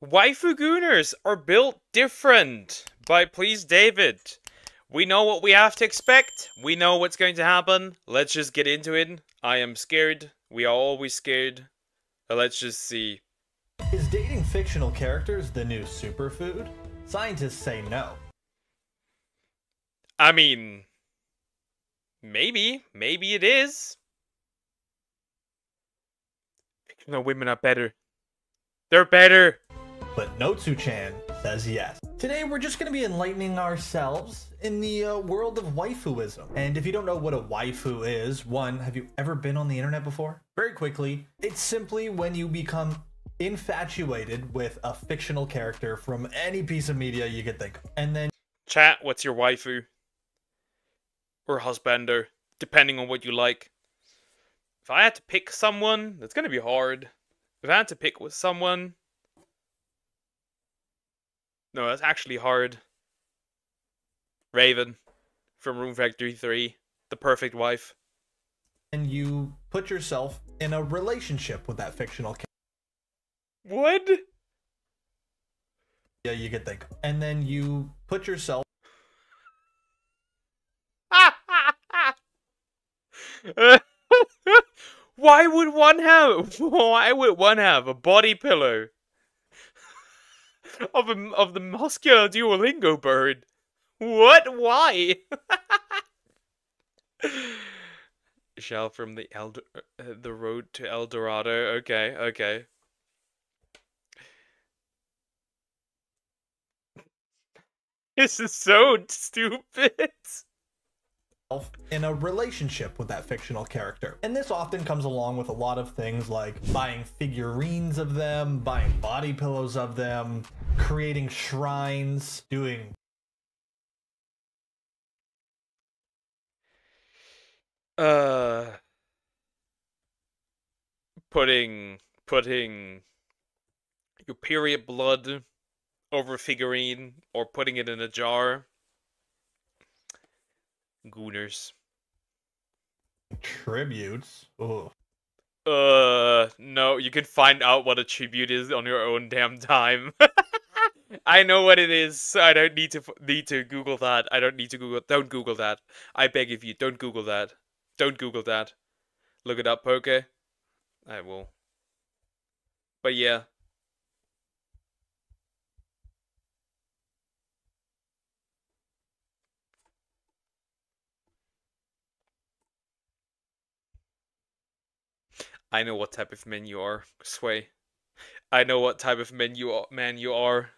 Waifu Gooners are built different by PleaseDavid. We know what we have to expect. We know what's going to happen. Let's just get into it. I am scared. We are always scared. Let's just see. Is dating fictional characters the new superfood? Scientists say no. I mean, maybe. Maybe it is. Fictional women are better. They're better. But Notsu-chan says yes. Today we're just going to be enlightening ourselves in the world of waifuism. And if you don't know what a waifu is, one, have you ever been on the internet before? Very quickly, it's simply when you become infatuated with a fictional character from any piece of media you could think of. And then... Chat, what's your waifu? Or husbander, depending on what you like. If I had to pick someone, that's going to be hard. If I had to pick with someone... No, that's actually hard. Raven from Room Factory 3, the perfect wife. And you put yourself in a relationship with that fictional character. What? Yeah, you could think. And then you put yourself... Why would one have a body pillow of the muscular Duolingo bird? What? Why? Shell from the road to El Dorado. Okay, okay. This is so stupid. In a relationship with that fictional character. And this often comes along with a lot of things like buying figurines of them, buying body pillows of them, creating shrines, doing... Putting your period blood over a figurine or putting it in a jar. Gooners. Tributes? Ooh. No, you can find out what a tribute is on your own damn time. I know what it is, so I don't need to Google that. I don't need to Google. Don't Google that. I beg of you, don't Google that. Don't Google that. Look it up, Poke. I will. But yeah. I know what type of man you are, Sway. I know what type of man you are,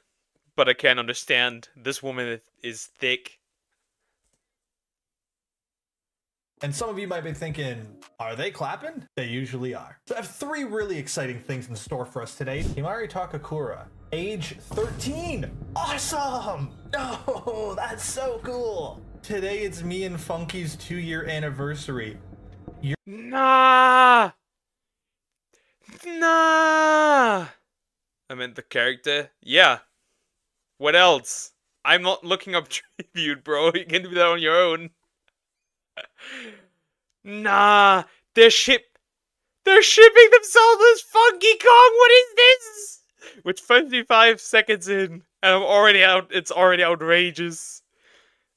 but I can't understand. This woman is thick. And some of you might be thinking, are they clapping? They usually are. So I have three really exciting things in store for us today. Himari Takakura, age 13. Awesome! Oh, that's so cool. Today it's me and Funky's 2-year anniversary. Nah! Nah! I meant the character. Yeah. What else? I'm not looking up tribute, bro. You can do that on your own. Nah. They're shipping themselves as Funky Kong. What is this? With 55 seconds in, and I'm already out. It's already outrageous.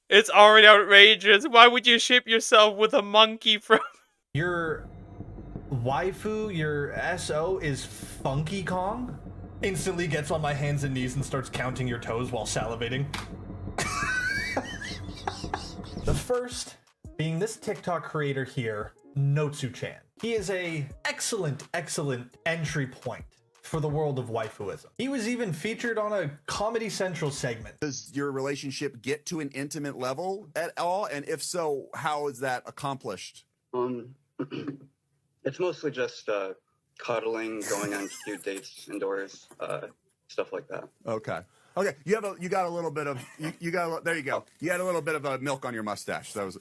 It's already outrageous. Why would you ship yourself with a monkey from... Your waifu, your SO is Funky Kong? Instantly gets on my hands and knees and starts counting your toes while salivating. The first being this TikTok creator here, Notsu-chan. He is a excellent entry point for the world of waifuism. He was even featured on a Comedy Central segment. Does your relationship get to an intimate level at all? And if so, how is that accomplished? It's mostly just cuddling, going on cute dates indoors, stuff like that. Okay. Okay. You got a little bit of there you go. You had a little bit of milk on your mustache. That was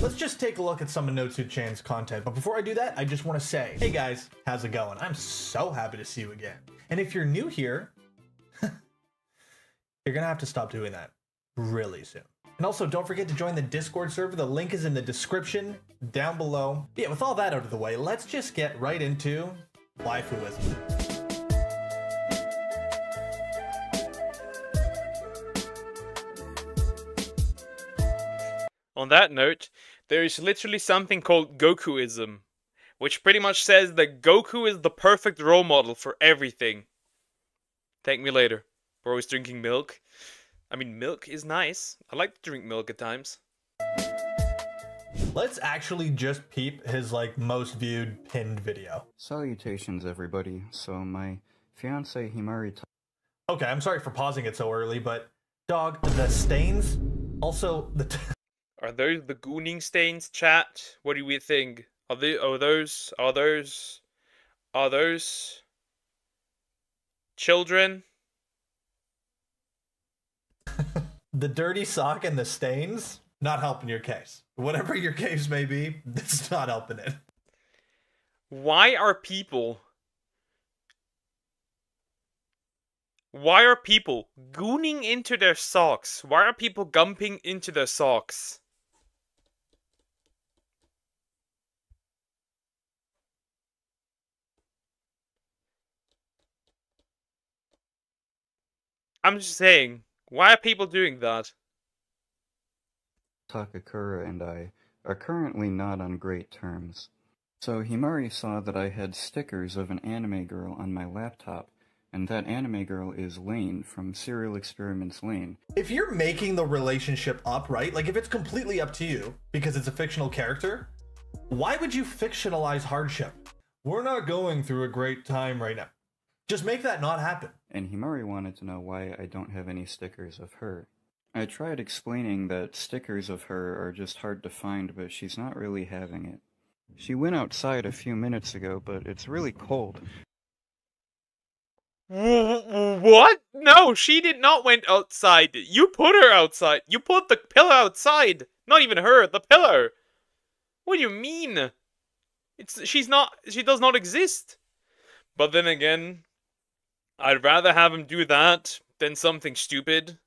let's just take a look at some of Notsu-chan's content. But before I do that, I just want to say, hey guys, how's it going? I'm so happy to see you again. And if you're new here, you're gonna have to stop doing that really soon. And also, don't forget to join the Discord server. The link is in the description down below. Yeah, with all that out of the way, let's just get right into waifuism. On that note, there is literally something called Gokuism, which pretty much says that Goku is the perfect role model for everything. Thank me later. We're always drinking milk. I mean, milk is nice. I like to drink milk at times. Let's actually just peep his like most viewed pinned video. Salutations, everybody. So my fiance Himari. Okay, I'm sorry for pausing it so early, but dog, the stains. Also, Are those the Gooning stains, chat? What do we think? Are those children? the dirty sock and the stains, not helping your case. Whatever your case may be, it's not helping it. Why are people gooning into their socks? Why are people gumping into their socks? I'm just saying, why are people doing that? Takakura and I are currently not on great terms. So Himari saw that I had stickers of an anime girl on my laptop, and that anime girl is Lane from Serial Experiments Lane. If you're making the relationship up, right? Like if it's completely up to you because it's a fictional character, why would you fictionalize hardship? We're not going through a great time right now. Just make that not happen. And Himari wanted to know why I don't have any stickers of her. I tried explaining that stickers of her are just hard to find, but she's not really having it. She went outside a few minutes ago, but it's really cold. What? No, she did not went outside. You put her outside. You put the pillow outside. Not even her, the pillow. What do you mean? She does not exist. But then again, I'd rather have him do that than something stupid.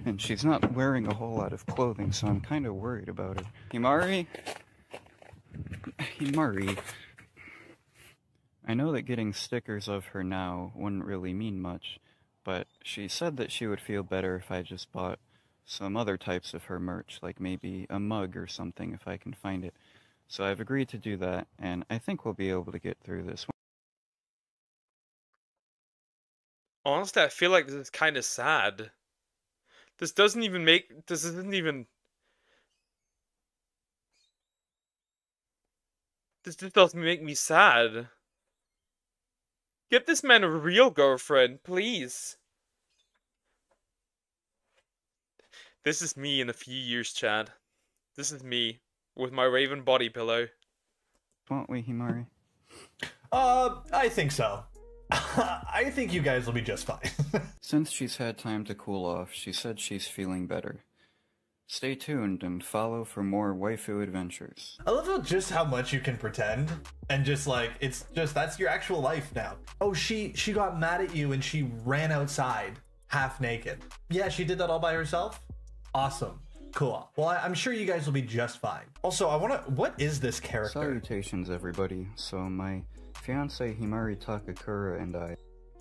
And she's not wearing a whole lot of clothing, so I'm kind of worried about her. Himari? Himari. I know that getting stickers of her now wouldn't really mean much, but she said that she would feel better if I just bought some other types of her merch, like maybe a mug or something if I can find it. So I've agreed to do that, and I think we'll be able to get through this. Honestly, I feel like this is kind of sad. This just doesn't make me sad. Get this man a real girlfriend, please. This is me in a few years, Chad. This is me with my raven body pillow. Won't we, Himari? I think so. I think you guys will be just fine. Since she's had time to cool off, she said she's feeling better. Stay tuned and follow for more waifu adventures. I love just how much you can pretend and just like it's just that's your actual life now. Oh, she got mad at you and she ran outside half naked. Yeah, she did that all by herself. Awesome. Cool. Well, I'm sure you guys will be just fine. Also, what is this character? Salutations, everybody. So my fiance Himari Takakura and I.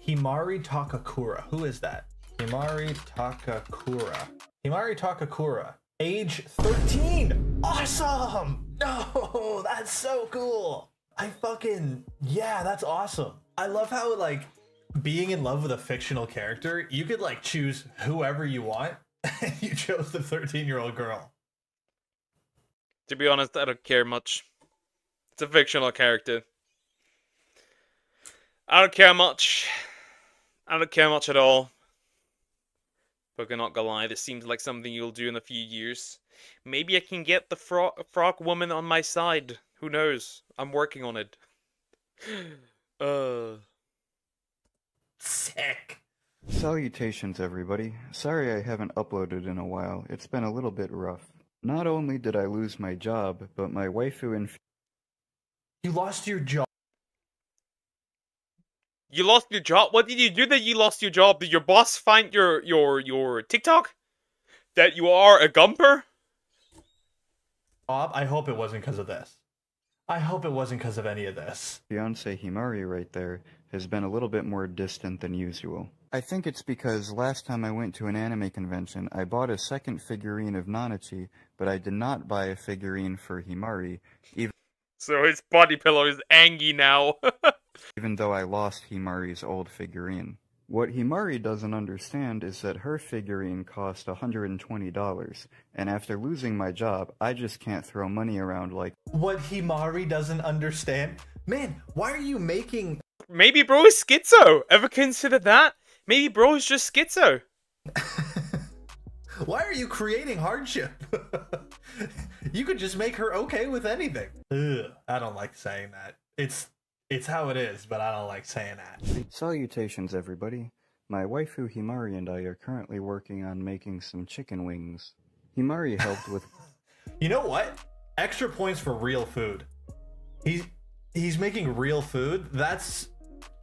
Himari Takakura. Who is that? Himari Takakura. Himari Takakura. Age 13. Awesome. No, that's so cool. Yeah, that's awesome. I love how like being in love with a fictional character, you could like choose whoever you want. And you chose the 13-year-old girl. To be honest, I don't care much. It's a fictional character. I don't care much. I don't care much at all. But I'm not gonna lie, this seems like something you'll do in a few years. Maybe I can get the frog woman on my side. Who knows? I'm working on it. Sick. Salutations, everybody. Sorry I haven't uploaded in a while. It's been a little bit rough. Not only did I lose my job, but my waifu and... You lost your job? You lost your job? What did you do that you lost your job? Did your boss find your TikTok? That you are a gumper? Bob, I hope it wasn't because of this. I hope it wasn't because of any of this. Fiance Himari right there has been a little bit more distant than usual. I think it's because last time I went to an anime convention, I bought a second figurine of Nanachi, but I did not buy a figurine for Himari, So his body pillow is Angie now. even though I lost Himari's old figurine. What Himari doesn't understand is that her figurine cost $120, and after losing my job, I just can't throw money around like... What Himari doesn't understand? Man, why are you making... Maybe bro is schizo. Ever considered that? Maybe bro is just schizo. Why are you creating hardship? You could just make her okay with anything. Ugh, I don't like saying that. It's how it is, but I don't like saying that. Salutations, everybody. My waifu Himari and I are currently working on making some chicken wings. Himari helped with... You know what? Extra points for real food. He's making real food. That's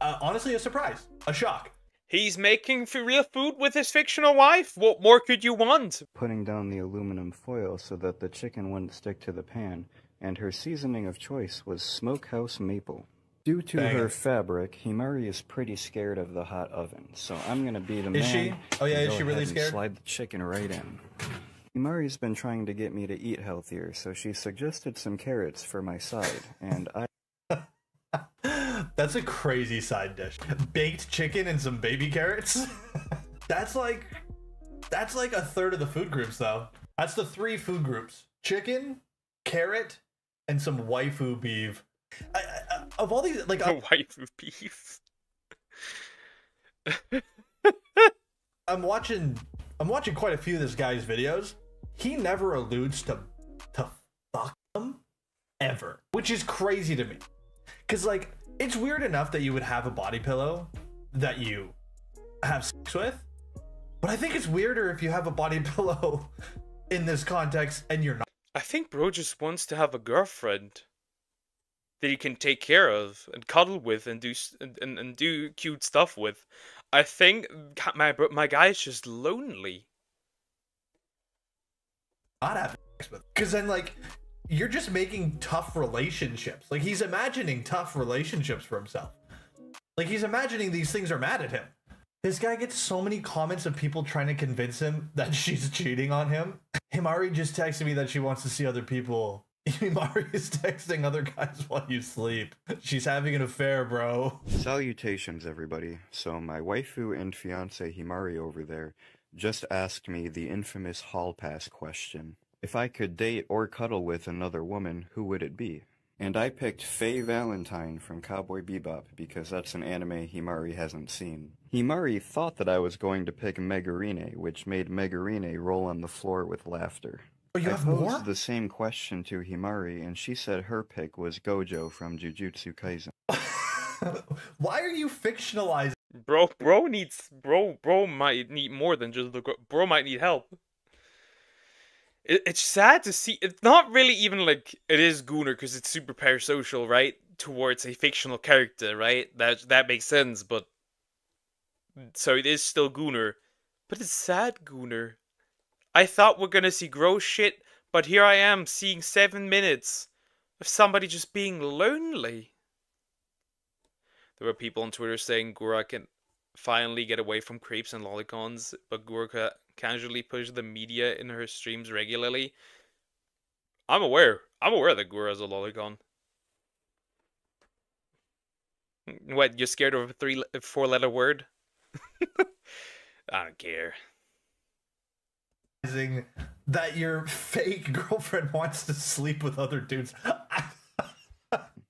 honestly a surprise, a shock. He's making for real food with his fictional wife. What more could you want? putting down the aluminum foil so that the chicken wouldn't stick to the pan, and her seasoning of choice was smokehouse maple. Due to her fabric, Himari is pretty scared of the hot oven, so I'm gonna be the man. Is she? Oh yeah, and is go she really ahead and scared? slide the chicken right in. Himari's been trying to get me to eat healthier, so she suggested some carrots for my side, and I... That's a crazy side dish. Baked chicken and some baby carrots? That's like a third of the food groups though. That's the 3 food groups. Chicken, carrot, and some waifu beef. Of all these, like... Waifu beef. I'm watching quite a few of this guy's videos. He never alludes to fuck them ever, which is crazy to me. Cause like it's weird enough that you would have a body pillow that you have sex with, but I think it's weirder if you have a body pillow in this context and you're not. I think bro just wants to have a girlfriend that he can take care of and cuddle with and do cute stuff with. I think my guy's just lonely. Not having sex with, because then like you're just making tough relationships. Like he's imagining tough relationships for himself. Like he's imagining these things are mad at him. This guy gets so many comments of people trying to convince him that she's cheating on him. Himari just texted me that she wants to see other people. Himari is texting other guys while you sleep. She's having an affair, bro. Salutations, everybody. So my waifu and fiance Himari over there just asked me the infamous hall pass question. If I could date or cuddle with another woman, who would it be? And I picked Faye Valentine from Cowboy Bebop because that's an anime Himari hasn't seen. Himari thought that I was going to pick Megarine, which made Megarine roll on the floor with laughter. Oh, you I have posed more? the same question to Himari, and she said her pick was Gojo from Jujutsu Kaisen. Why are you fictionalizing? Bro might need more than just bro might need help. It's sad to see. It's not really even like it is Gooner because it's super parasocial, right? Towards a fictional character, right? That makes sense, but so it is still Gooner, but it's sad Gooner. I thought we're gonna see gross shit, but here I am seeing 7 minutes of somebody just being lonely. There were people on Twitter saying Gura can finally get away from crepes and lolicons, but Gura casually pushes the media in her streams regularly. I'm aware that Gura is a lolicon. What, you're scared of a 4-letter word? I don't care. That your fake girlfriend wants to sleep with other dudes.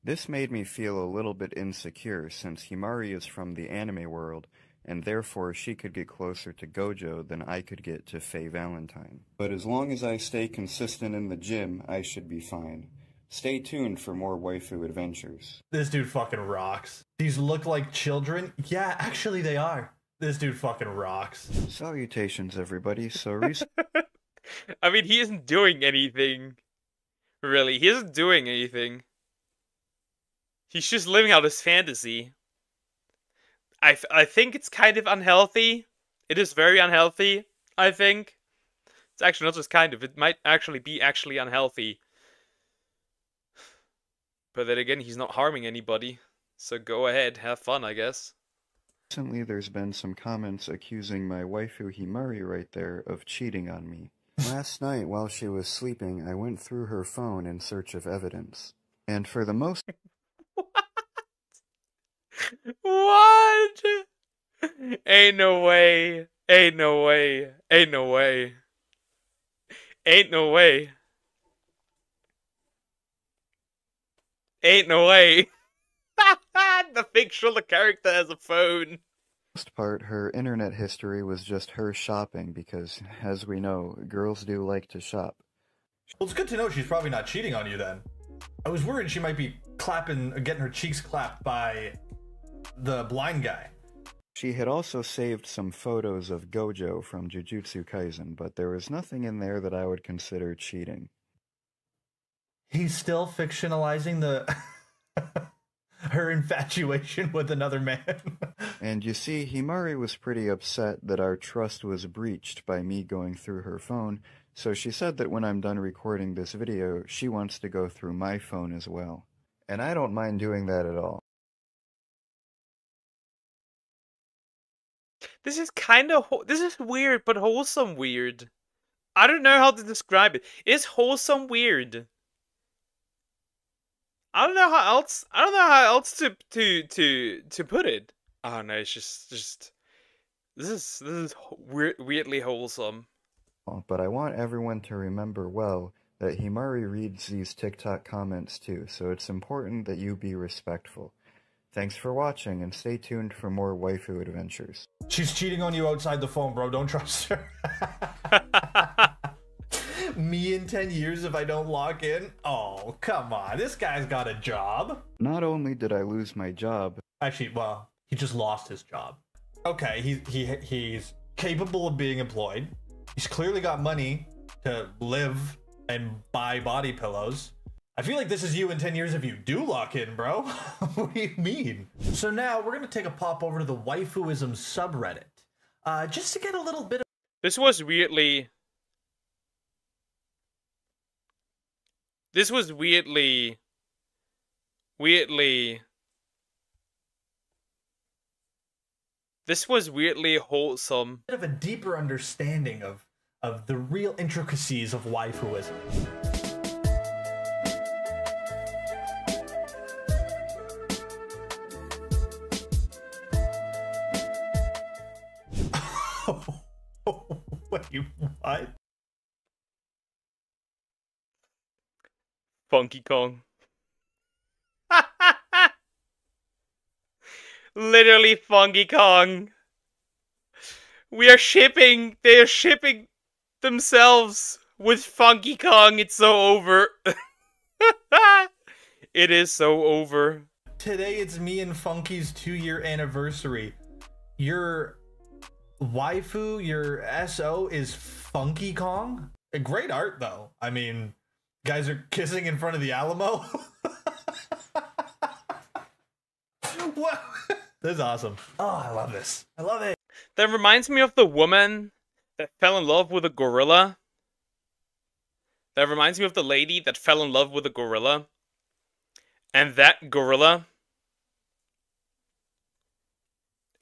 This made me feel a little bit insecure since Himari is from the anime world, and therefore she could get closer to Gojo than I could get to Faye Valentine. But as long as I stay consistent in the gym, I should be fine. Stay tuned for more waifu adventures. This dude fucking rocks. These look like children? Yeah, actually they are. This dude fucking rocks. Salutations, everybody. So I mean, he isn't doing anything. Really, he isn't doing anything. He's just living out his fantasy. I think it's kind of unhealthy. It is very unhealthy, I think. It's actually not just kind of. It might actually be unhealthy. But then again, he's not harming anybody. So go ahead, have fun, I guess. Recently, there's been some comments accusing my waifu Himari right there of cheating on me. Last night, while she was sleeping, I went through her phone in search of evidence. And for the most What? Ain't no way. Ain't no way. Ain't no way. Ain't no way. Ain't no way. The fictional character has a phone. part, her internet history was just her shopping because, as we know, girls do like to shop. Well, it's good to know she's probably not cheating on you then. I was worried she might be getting her cheeks clapped by the blind guy. She had also saved some photos of Gojo from Jujutsu Kaisen, but there was nothing in there that I would consider cheating. He's still fictionalizing the her infatuation with another man. And you see, Himari was pretty upset that our trust was breached by me going through her phone, so she said that when I'm done recording this video, she wants to go through my phone as well. And I don't mind doing that at all. This is kind of this is weird, but wholesome weird. I don't know how to describe it. It's wholesome weird. I don't know how else to put it. Oh no, it's just this is weirdly wholesome. But I want everyone to remember well that Himari reads these TikTok comments too, so it's important that you be respectful. Thanks for watching, and stay tuned for more waifu adventures. She's cheating on you outside the phone, bro. Don't trust her. Me in 10 years if I don't log in? Oh, come on. This guy's got a job. Not only did I lose my job... Actually, well, he just lost his job. Okay, he's capable of being employed. He's clearly got money to live and buy body pillows. I feel like this is you in 10 years if you do lock in, bro. What do you mean? So now we're going to take a pop over to the Waifuism subreddit. Just to get a little bit of... This was weirdly... This was weirdly wholesome. Bit of a deeper understanding of the real intricacies of waifuism. Wait, what? Funky Kong. Literally Funky Kong. They are shipping themselves with Funky Kong. It's so over. It is so over. Today it's me and Funky's 2-year anniversary. Your waifu, your SO is Funky Kong? A great art though. I mean, guys are kissing in front of the Alamo. What? This is awesome. Oh, I love this. I love it. That reminds me of the woman that fell in love with a gorilla. That reminds me of the lady that fell in love with a gorilla. And that gorilla...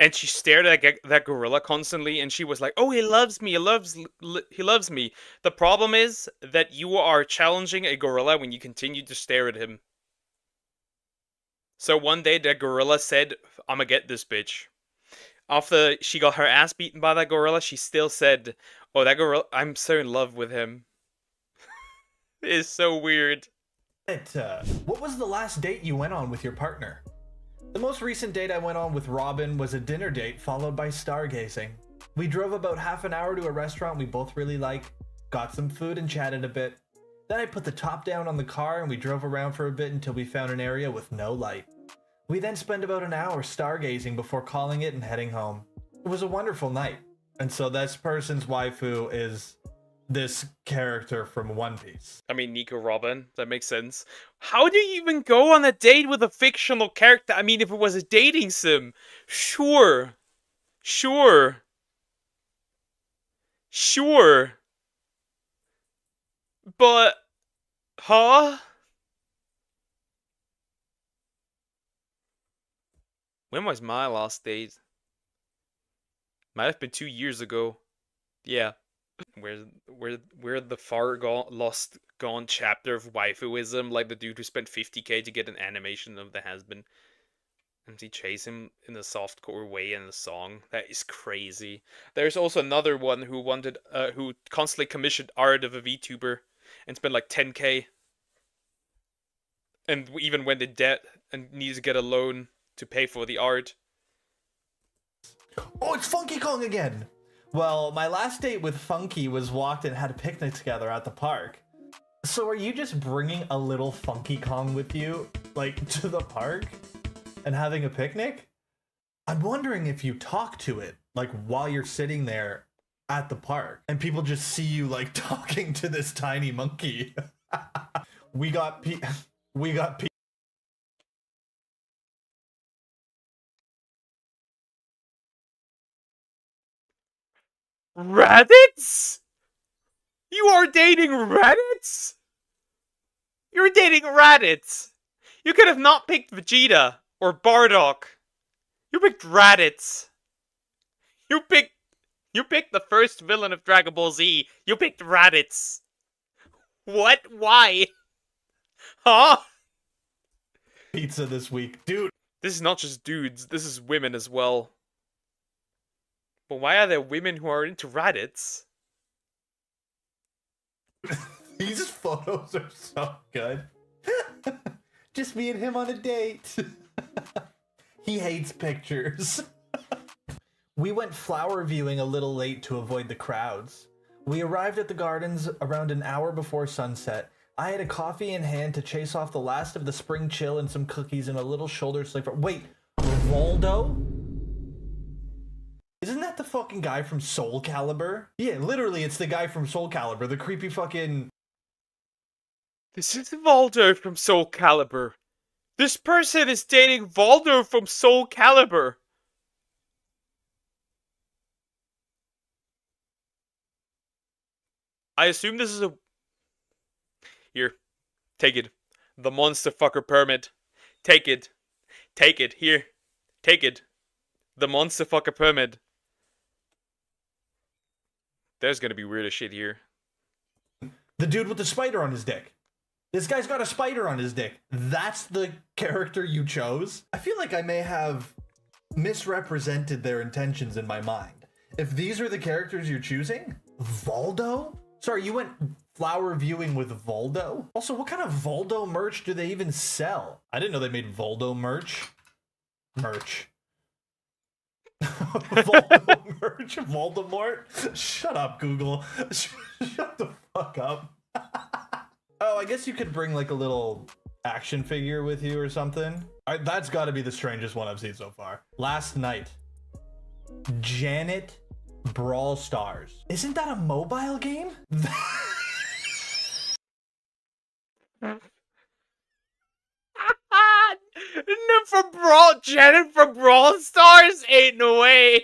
And she stared at that gorilla constantly, and she was like, "Oh, he loves me. He loves me." The problem is that you are challenging a gorilla when you continue to stare at him. So one day, that gorilla said, "I'ma get this bitch." After she got her ass beaten by that gorilla, she still said, "Oh, that gorilla, I'm so in love with him." It's so weird. What was the last date you went on with your partner? The most recent date I went on with Robin was a dinner date followed by stargazing. We drove about half an hour to a restaurant we both really like, got some food and chatted a bit. Then I put the top down on the car and we drove around for a bit until we found an area with no light. We then spent about an hour stargazing before calling it and heading home. It was a wonderful night. And so this person's waifu is this character from One Piece. I mean, Nico Robin, that makes sense. How do you even go on a date with a fictional character? I mean, if it was a dating sim, sure. But, huh? When was my last date? Might have been 2 years ago. Yeah. We're the far gone, lost gone chapter of waifuism, like the dude who spent 50k to get an animation of the husband. And he chase him in a softcore way in a song. That is crazy. There's also another one who who constantly commissioned art of a VTuber and spent like 10k. And even went in debt and needs to get a loan to pay for the art. Oh, it's Funky Kong again! Well, my last date with Funky was walked and had a picnic together at the park. So are you just bringing a little Funky Kong with you, like, to the park? And having a picnic? I'm wondering if you talk to it, like, while you're sitting there at the park. And people just see you, like, talking to this tiny monkey. We got Raditz? You are dating Raditz? You're dating Raditz. You could have not picked Vegeta or Bardock. You picked Raditz. You picked the first villain of Dragon Ball Z. You picked Raditz. What? Why? Huh? pizza this week. Dude. This is not just dudes, this is women as well. But why are there women who are into Raditz? These photos are so good. Just me and him on a date. He hates pictures. We went flower viewing a little late to avoid the crowds. We arrived at the gardens around an hour before sunset. I had a coffee in hand to chase off the last of the spring chill and some cookies and a little shoulder sleeper. Wait, Voldo? Isn't that the fucking guy from Soul Calibur? Yeah, literally, it's the guy from Soul Calibur, the creepy fucking... This is Voldo from Soul Calibur. This person is dating Voldo from Soul Calibur. I assume this is a... Here. Take it. The monster fucker permit. Take it. Take it. Here. Take it. The monster fucker permit. There's gonna be weirder shit here. The dude with the spider on his dick. This guy's got a spider on his dick. That's the character you chose? I feel like I may have misrepresented their intentions in my mind. If these are the characters you're choosing? Voldo? Sorry, you went flower viewing with Voldo? Also, what kind of Voldo merch do they even sell? I didn't know they made Voldo merch. Voldo merch? Voldemort? Shut up, Google. Shut the fuck up. Oh, I guess you could bring like a little action figure with you or something. That's got to be the strangest one I've seen so far. Last night, Janet Brawl Stars. Isn't that a mobile game? Janet from Brawl Stars? Ain't no way.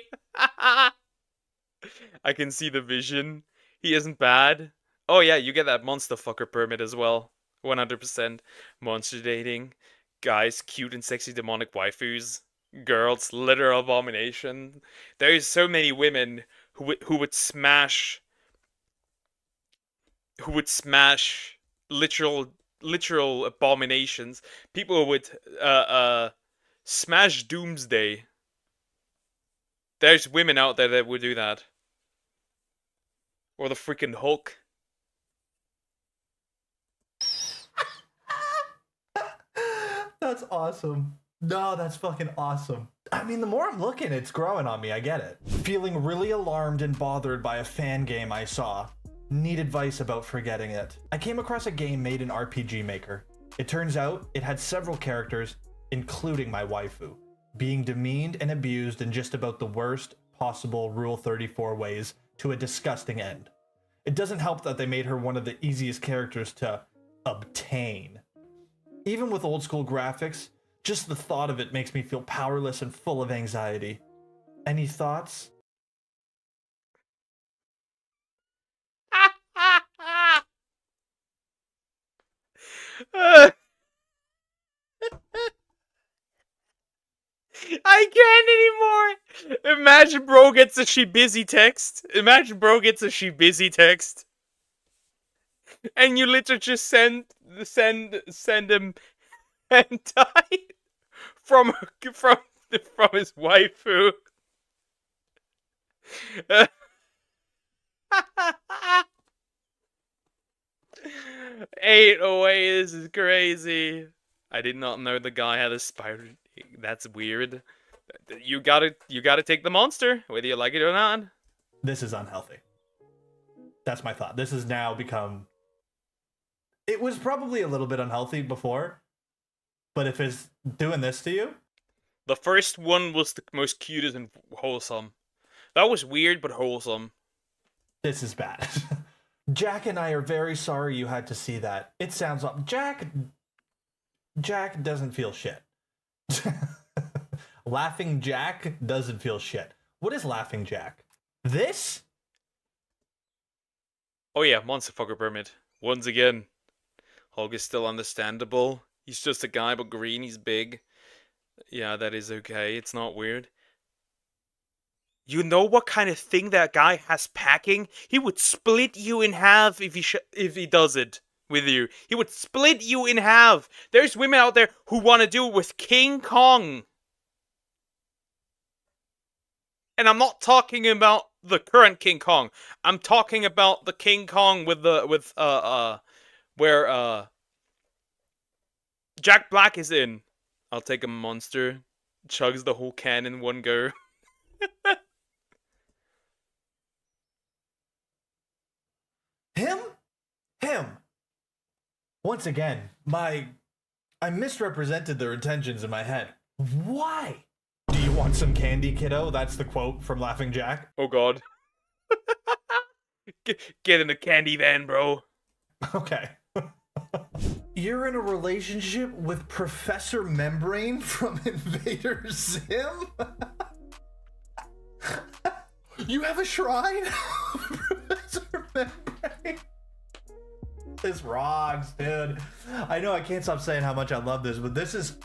I can see the vision. He isn't bad. Oh yeah, you get that monster fucker permit as well. 100%. Monster dating. Guys, cute and sexy demonic waifus. Girls, literal abomination. There's so many women who would smash literal abominations. People would smash Doomsday. There's women out there that would do that. Or the freaking Hulk. That's awesome. No, that's fucking awesome. I mean, the more I'm looking, it's growing on me. I get it. Feeling really alarmed and bothered by a fan game I saw. Need advice about forgetting it. I came across a game made in RPG Maker. It turns out it had several characters, including my waifu, being demeaned and abused in just about the worst possible Rule 34 ways to a disgusting end. It doesn't help that they made her one of the easiest characters to obtain. Even with old school graphics, just the thought of it makes me feel powerless and full of anxiety. Any thoughts? I can't anymore. Imagine bro gets a she busy text. Imagine bro gets a she busy text. And you literally just send him hentai from from his waifu. Eight away, this is crazy. I did not know the guy had a spider. That's weird. You gotta take the monster, whether you like it or not. This is unhealthy. That's my thought. This has now become... It was probably a little bit unhealthy before, but if it's doing this to you... The first one was the most cutest and wholesome. That was weird, but wholesome. This is bad. Jack and I are very sorry you had to see that. It sounds like Jack doesn't feel shit. Laughing Jack doesn't feel shit. What is Laughing Jack? This? Oh yeah, monster fucker permit. Once again, Hulk is still understandable. He's just a guy, but green, he's big. Yeah, that is okay. It's not weird. You know what kind of thing that guy has packing? He would split you in half if he does it with you. He would split you in half. There's women out there who want to do it with King Kong. And I'm not talking about the current King Kong. I'm talking about the King Kong with where Jack Black is in. I'll take a monster. Chugs the whole can in one go. Him. Once again, I misrepresented their intentions in my head. Why? Do you want some candy, kiddo? That's the quote from Laughing Jack. Oh god. Get in the candy van, bro. Okay. You're in a relationship with Professor Membrane from Invader Zim? You have a shrine? Professor Membrane? This rocks, dude. I know I can't stop saying how much I love this, but this is...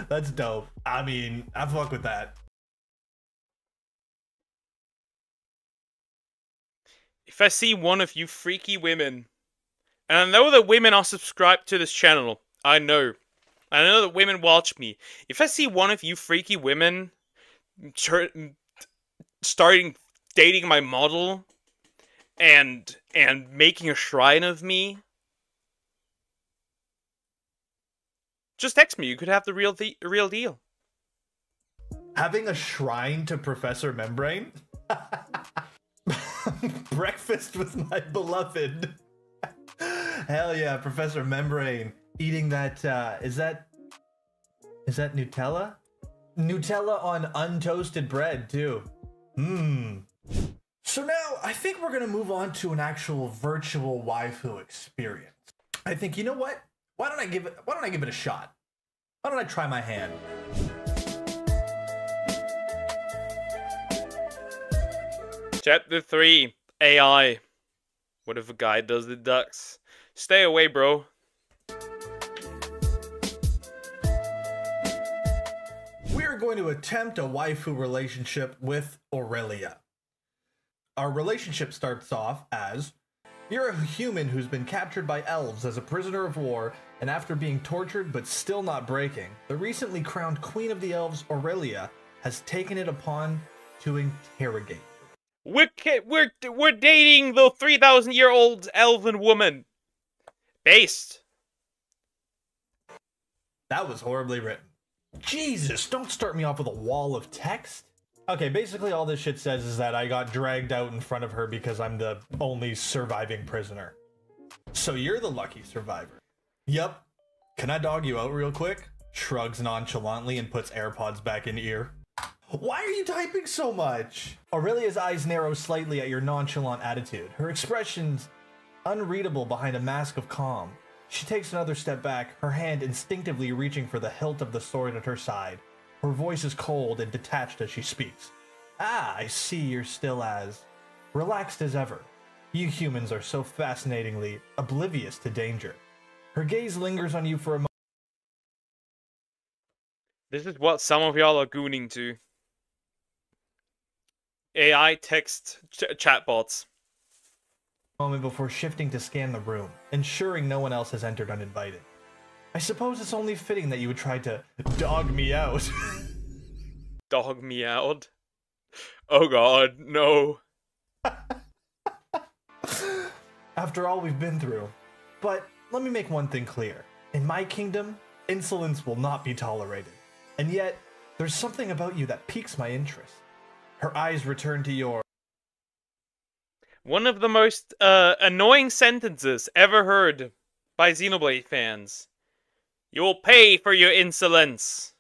That's dope. I mean, I fuck with that. If I see one of you freaky women, and I know that women are subscribed to this channel, I know that women watch me. If I see one of you freaky women starting dating my model and making a shrine of me, just text me. You could have the real deal. Having a shrine to Professor Membrane? Breakfast with my beloved. Hell yeah, Professor Membrane. Eating that, is that Nutella? Nutella on untoasted bread, too. So now, I think we're gonna move on to an actual virtual waifu experience. I think, you know what? Why don't I give it a shot? Why don't I try my hand? Chapter 3, AI. What if a guy does the ducks? Stay away, bro. We're going to attempt a waifu relationship with Aurelia. Our relationship starts off as, you're a human who's been captured by elves as a prisoner of war, and after being tortured but still not breaking, the recently crowned Queen of the Elves, Aurelia, has taken it upon to interrogate. We're dating the 3,000-year-old elven woman. Based. That was horribly written. Jesus, don't start me off with a wall of text. Okay, basically all this shit says is that I got dragged out in front of her because I'm the only surviving prisoner. So you're the lucky survivor. Yup. Can I dog you out real quick? Shrugs nonchalantly and puts AirPods back in ear. Why are you typing so much? Aurelia's eyes narrow slightly at your nonchalant attitude. Her expression's unreadable behind a mask of calm. She takes another step back, her hand instinctively reaching for the hilt of the sword at her side. Her voice is cold and detached as she speaks. Ah, I see you're still as relaxed as ever. You humans are so fascinatingly oblivious to danger. Her gaze lingers on you for a moment. This is what some of y'all are gooning to. AI text chatbots. Moment before shifting to scan the room, ensuring no one else has entered uninvited. I suppose it's only fitting that you would try to dog me out. Dog me out? Oh god, no. After all we've been through. But let me make one thing clear. In my kingdom, insolence will not be tolerated. And yet, there's something about you that piques my interest. Her eyes return to yours. One of the most annoying sentences ever heard by Xenoblade fans. You'll pay for your insolence.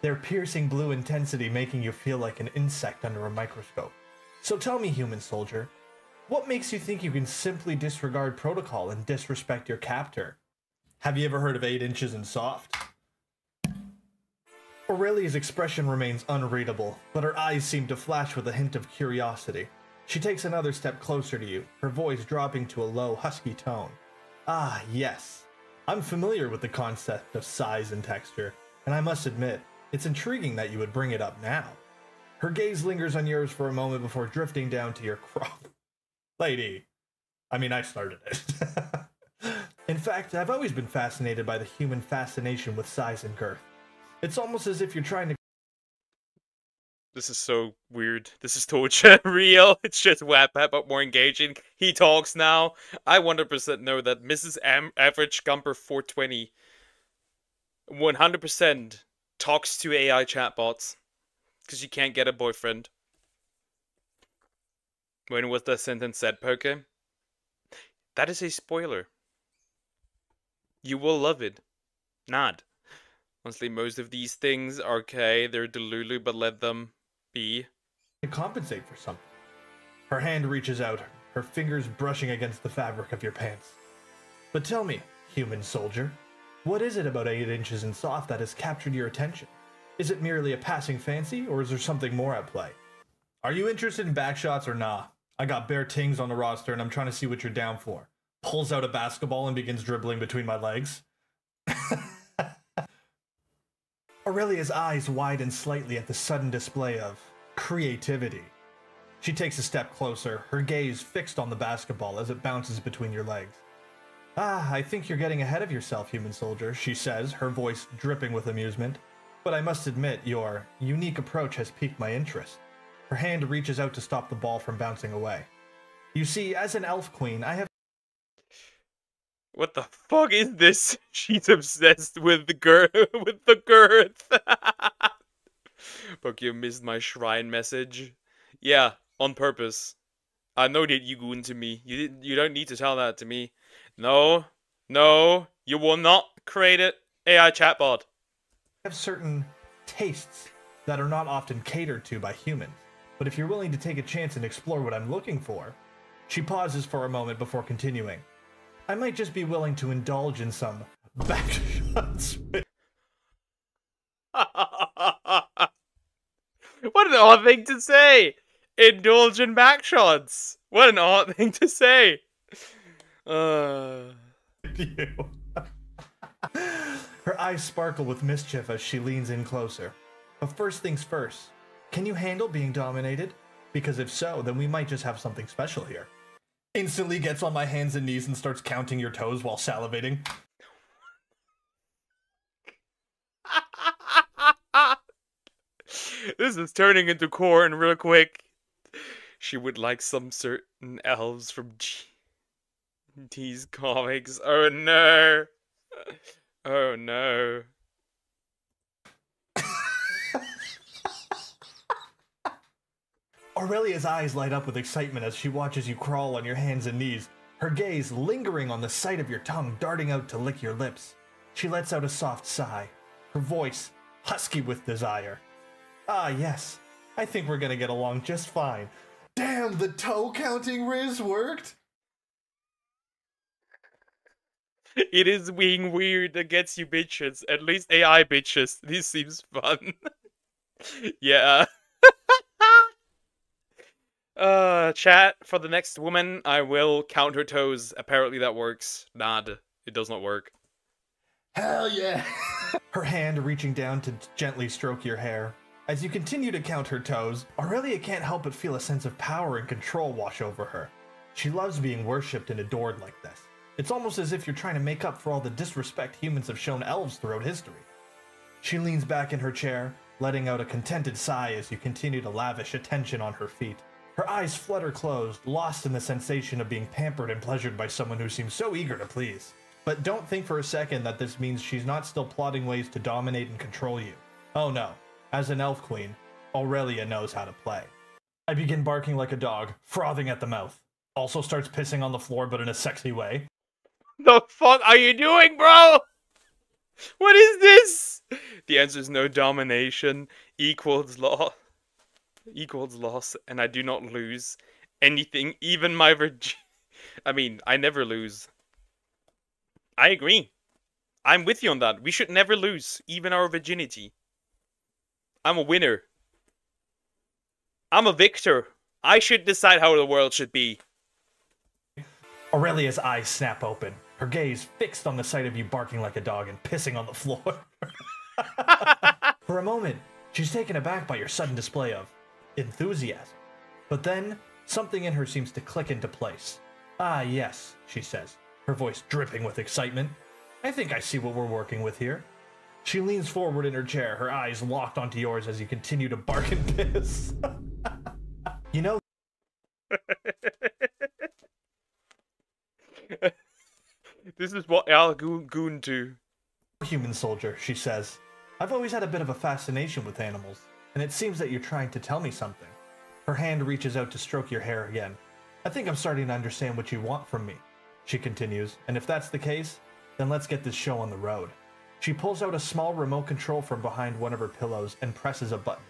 Their piercing blue intensity making you feel like an insect under a microscope. So tell me, human soldier, what makes you think you can simply disregard protocol and disrespect your captor? Have you ever heard of 8 inches and soft? Aurelia's expression remains unreadable, but her eyes seem to flash with a hint of curiosity. She takes another step closer to you, her voice dropping to a low, husky tone. Ah, yes. I'm familiar with the concept of size and texture, and I must admit, it's intriguing that you would bring it up now. Her gaze lingers on yours for a moment before drifting down to your crop. Lady. I started it. In fact, I've always been fascinated by the human fascination with size and girth. It's almost as if you're trying to... This is so weird. This is torture. Real. It's just Wattpad, but more engaging. He talks now. I 100% know that Mrs. Average Gumper 420 100% talks to AI chatbots. Because you can't get a boyfriend. When was that sentence said, Poke? That is a spoiler. You will love it. Not. Honestly, most of these things are okay. They're delulu, but let them be. To compensate for something. Her hand reaches out, her fingers brushing against the fabric of your pants. But tell me, human soldier, what is it about 8 inches and soft that has captured your attention? Is it merely a passing fancy, or is there something more at play? Are you interested in backshots or nah? I got bare tings on the roster and I'm trying to see what you're down for. Pulls out a basketball and begins dribbling between my legs. Aurelia's eyes widen slightly at the sudden display of creativity. She takes a step closer, her gaze fixed on the basketball as it bounces between your legs. Ah, I think you're getting ahead of yourself, human soldier, she says, her voice dripping with amusement. But I must admit, your unique approach has piqued my interest. Her hand reaches out to stop the ball from bouncing away. You see, as an elf queen, I have... What the fuck is this? She's obsessed with the girth. Fuck, you missed my shrine message. Yeah, on purpose. I know that you goon to me. You don't need to tell that to me. No, you will not create an AI chatbot. have certain tastes that are not often catered to by humans. But if you're willing to take a chance and explore what I'm looking for... She pauses for a moment before continuing. I might just be willing to indulge in some backshots with... What an odd thing to say! Indulge in backshots! What an odd thing to say! you. Her eyes sparkle with mischief as she leans in closer. But first things first, can you handle being dominated? Because if so, then we might just have something special here. Instantly gets on my hands and knees and starts counting your toes while salivating. This is turning into corn real quick. She would like some certain elves from these comics. Oh no. Oh no. Aurelia's eyes light up with excitement as she watches you crawl on your hands and knees, her gaze lingering on the sight of your tongue darting out to lick your lips. She lets out a soft sigh, her voice husky with desire. Ah, yes, I think we're gonna get along just fine. Damn, the toe counting riz worked! It is being weird that gets you bitches. At least AI bitches. This seems fun. Yeah. Chat, for the next woman, I will count her toes. Apparently that works. Nah, it does not work. Hell yeah! Her hand reaching down to gently stroke your hair. As you continue to count her toes, Aurelia can't help but feel a sense of power and control wash over her. She loves being worshipped and adored like this. It's almost as if you're trying to make up for all the disrespect humans have shown elves throughout history. She leans back in her chair, letting out a contented sigh as you continue to lavish attention on her feet. Her eyes flutter closed, lost in the sensation of being pampered and pleasured by someone who seems so eager to please. But don't think for a second that this means she's not still plotting ways to dominate and control you. Oh no, as an elf queen, Aurelia knows how to play. I begin barking like a dog, frothing at the mouth. Also starts pissing on the floor, but in a sexy way. The fuck are you doing, bro? What is this? The answer is no. Domination equals loss, and I do not lose anything, even my I mean, I never lose. I agree. I'm with you on that. We should never lose, even our virginity. I'm a winner. I'm a victor. I should decide how the world should be. Aurelia's eyes snap open, her gaze fixed on the sight of you barking like a dog and pissing on the floor. For a moment, she's taken aback by your sudden display of enthusiasm. But then, something in her seems to click into place. Ah, yes, she says, her voice dripping with excitement. I think I see what we're working with here. She leans forward in her chair, her eyes locked onto yours as you continue to bark and piss. You know... This is what I'll goon to. Human soldier, she says. I've always had a bit of a fascination with animals, and it seems that you're trying to tell me something. Her hand reaches out to stroke your hair again. I think I'm starting to understand what you want from me, she continues, and if that's the case, then let's get this show on the road. She pulls out a small remote control from behind one of her pillows and presses a button.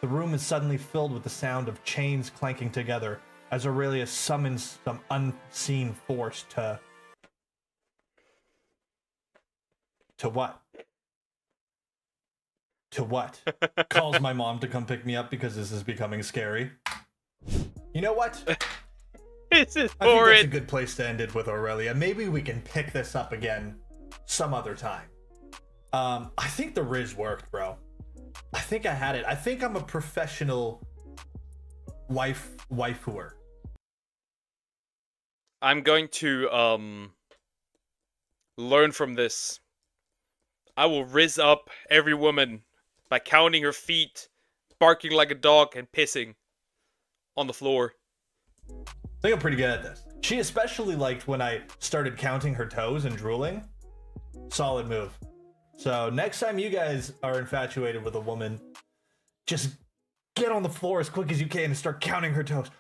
The room is suddenly filled with the sound of chains clanking together as Aurelia summons some unseen force to what? To what? Calls my mom to come pick me up because this is becoming scary. You know what? This is I think horrid. that's a good place to end it with Aurelia. Maybe we can pick this up again some other time. I think the Riz worked, bro. I think I had it. I think I'm a professional waifuer. I'm going to learn from this. I will rizz up every woman by counting her feet, barking like a dog, and pissing on the floor. I think I'm pretty good at this. She especially liked when I started counting her toes and drooling. Solid move. So next time you guys are infatuated with a woman, just get on the floor as quick as you can and start counting her toes.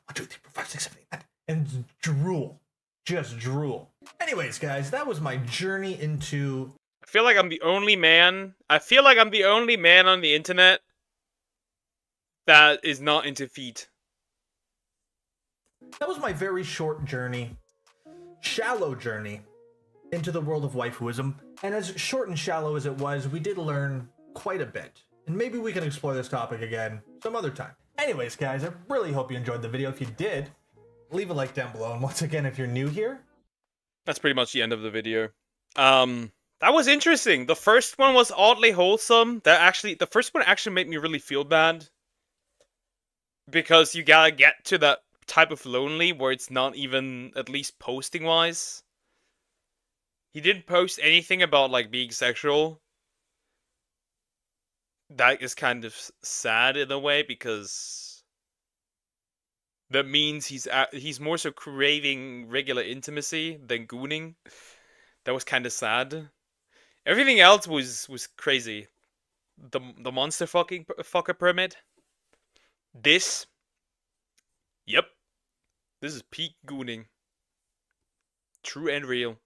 1, 2, 3, 4, 5, 6, 7, 8, 9, and drool. Just drool. Anyways, guys, that was my journey into... I feel like I'm the only man. I feel like I'm the only man on the internet that is not into feet. That was my very short journey, shallow journey, into the world of waifuism. And as short and shallow as it was, we did learn quite a bit. And maybe we can explore this topic again some other time. Anyways, guys, I really hope you enjoyed the video. If you did, leave a like down below. And once again, if you're new here... That's pretty much the end of the video. That was interesting. The first one was oddly wholesome. The first one actually made me really feel bad. Because you gotta get to that type of lonely where it's not even, at least posting wise. He didn't post anything about like being sexual. That is kind of sad in a way because that means he's more so craving regular intimacy than gooning. That was kind of sad. Everything else was crazy. The monster fucker permit. This. Yep. This is peak gooning. True and real.